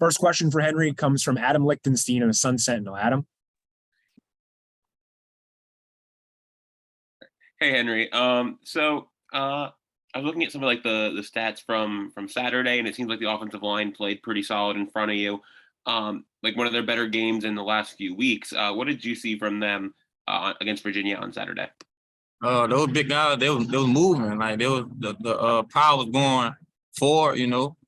First question for Henry comes from Adam Lichtenstein of the Sun Sentinel. Adam? Hey, Henry. I was looking at some of like the stats from Saturday, and it seems like the offensive line played pretty solid in front of you. Like one of their better games in the last few weeks. What did you see from them against Virginia on Saturday? Those big guys, they was moving. Like the power was going forward,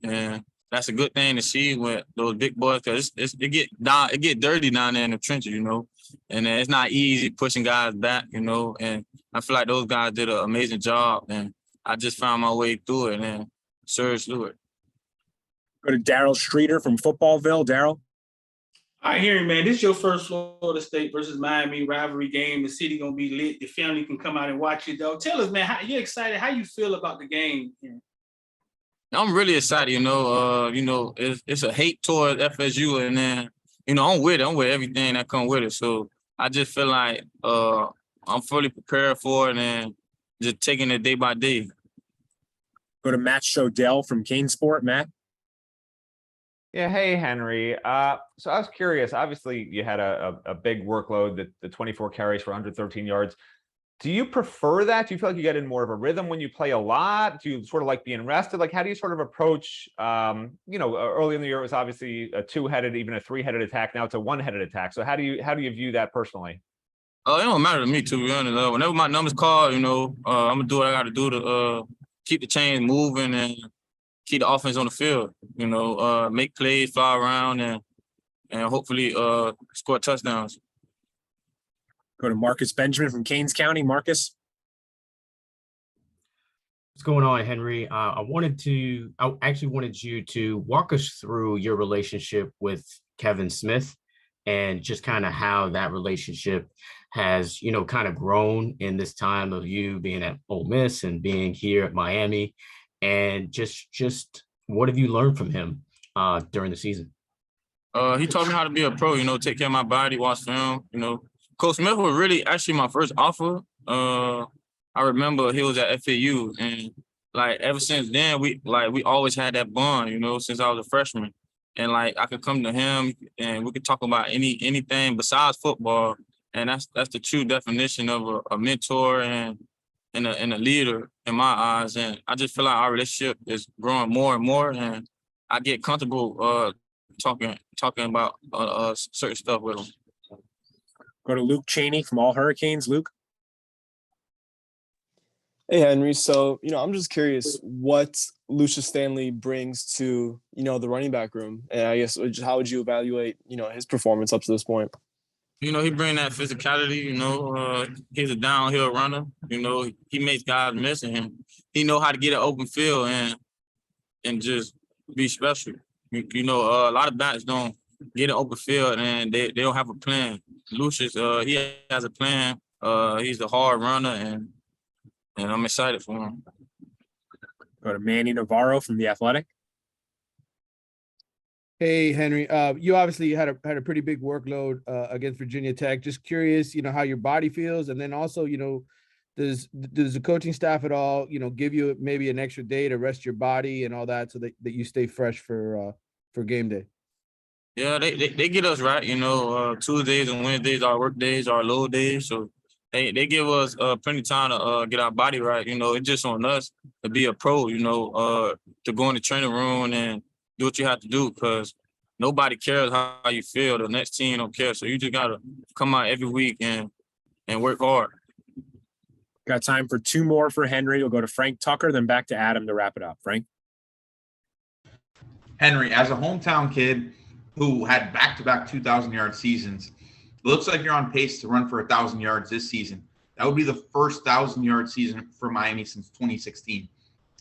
and that's a good thing to see with those big boys, because it get dirty down there in the trenches, and it's not easy pushing guys back, and I feel like those guys did an amazing job, and I just found my way through it and surged through it. Go to Daryl Streeter from Footballville. Daryl? All right, Henry, man, this is your first Florida State versus Miami rivalry game. The city gonna be lit. The family can come out and watch it, though. Tell us, man, how you excited? How you feel about the game? I'm really excited, it's a hate toward FSU, and then, I'm with it. I'm with everything that comes with it. So I just feel like I'm fully prepared for it and just taking it day by day. Go to Matt Shodell from Kane Sport. Matt? Yeah, hey, Henry. So I was curious. Obviously, you had a big workload, the 24 carries for 113 yards. Do you prefer that? Do you feel like you get in more of a rhythm when you play a lot? Do you sort of like being rested? Like, how do you sort of approach, early in the year, it was obviously a two-headed, even a three-headed attack. Now it's a one-headed attack. So how do you view that personally? It don't matter to me, to be honest. Whenever my number's called, I'm going to do what I got to do to keep the chains moving and keep the offense on the field, make plays, fly around, and hopefully score touchdowns. Go to Marcus Benjamin from Keynes County. Marcus? What's going on, Henry? I actually wanted you to walk us through your relationship with Kevin Smith and just kind of how that relationship has, kind of grown in this time of you being at Ole Miss and being here at Miami. And just what have you learned from him during the season? He taught me how to be a pro, take care of my body, watch film, Coach Smith was really actually my first offer. I remember he was at FAU, and like ever since then, we always had that bond, since I was a freshman. And like I could come to him and we could talk about anything besides football. And that's the true definition of a mentor and a leader in my eyes. And I just feel like our relationship is growing more and more, and I get comfortable talking about certain stuff with him. Go to Luke Cheney from All Hurricanes. Luke? Hey, Henry. So, I'm just curious what Lucia Stanley brings to, the running back room. And I guess, how would you evaluate, his performance up to this point? He bring that physicality, he's a downhill runner. He makes guys miss, and he know how to get an open field and just be special. A lot of backs don't get an open field and they don't have a plan. Lucius, he has a plan. He's a hard runner, and I'm excited for him. Go to Manny Navarro from The Athletic. Hey, Henry. You obviously had a pretty big workload against Virginia Tech. Just curious, how your body feels, and then also, does the coaching staff at all, give you maybe an extra day to rest your body and all that, so that you stay fresh for game day? Yeah, they get us right. Tuesdays and Wednesdays are work days, are load days. So they give us plenty of time to get our body right. It's just on us to be a pro, to go in the training room and do what you have to do, because nobody cares how you feel. The next team don't care. So you just got to come out every week and work hard. Got time for two more for Henry. We'll go to Frank Tucker, then back to Adam to wrap it up. Frank? Henry, as a hometown kid who had back-to-back 2,000-yard seasons, it looks like you're on pace to run for 1,000 yards this season. That would be the first 1,000-yard season for Miami since 2016.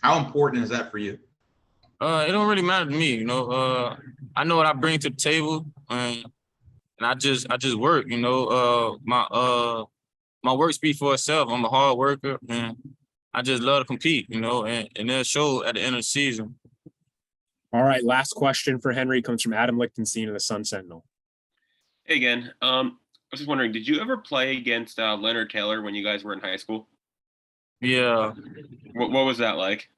How important is that for you? It don't really matter to me. I know what I bring to the table, and I just work. My work speaks for itself. I'm a hard worker, and I just love to compete. And it'll show at the end of the season. All right, last question for Henry comes from Adam Lichtenstein of the Sun Sentinel. Hey again. I was just wondering, did you ever play against Leonard Taylor when you guys were in high school? Yeah. What was that like?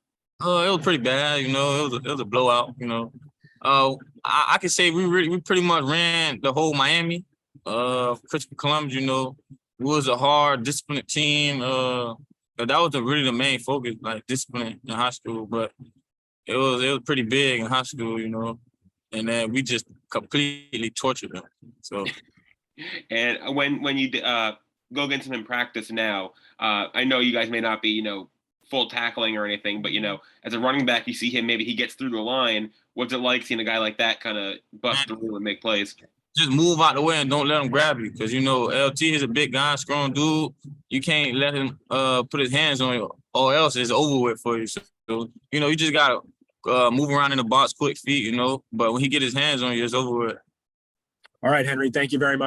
It was pretty bad. It was a blowout. I can say we pretty much ran the whole Miami, Christopher Columbus. You know, it was a hard, disciplined team. But that was really the main focus, like discipline in high school. But it was pretty big in high school, you know, and then we just completely tortured them. So. And when you go against him in practice now, I know you guys may not be, full tackling or anything, but, as a running back, you see him, maybe he gets through the line. What's it like seeing a guy like that kind of bust through and make plays? Just move out the way and don't let him grab you. Because, LT is a big guy, strong dude. You can't let him put his hands on you or else it's over with for you. So, you just got to move around in the box, quick feet, But when he get his hands on you, it's over with. All right, Henry, thank you very much.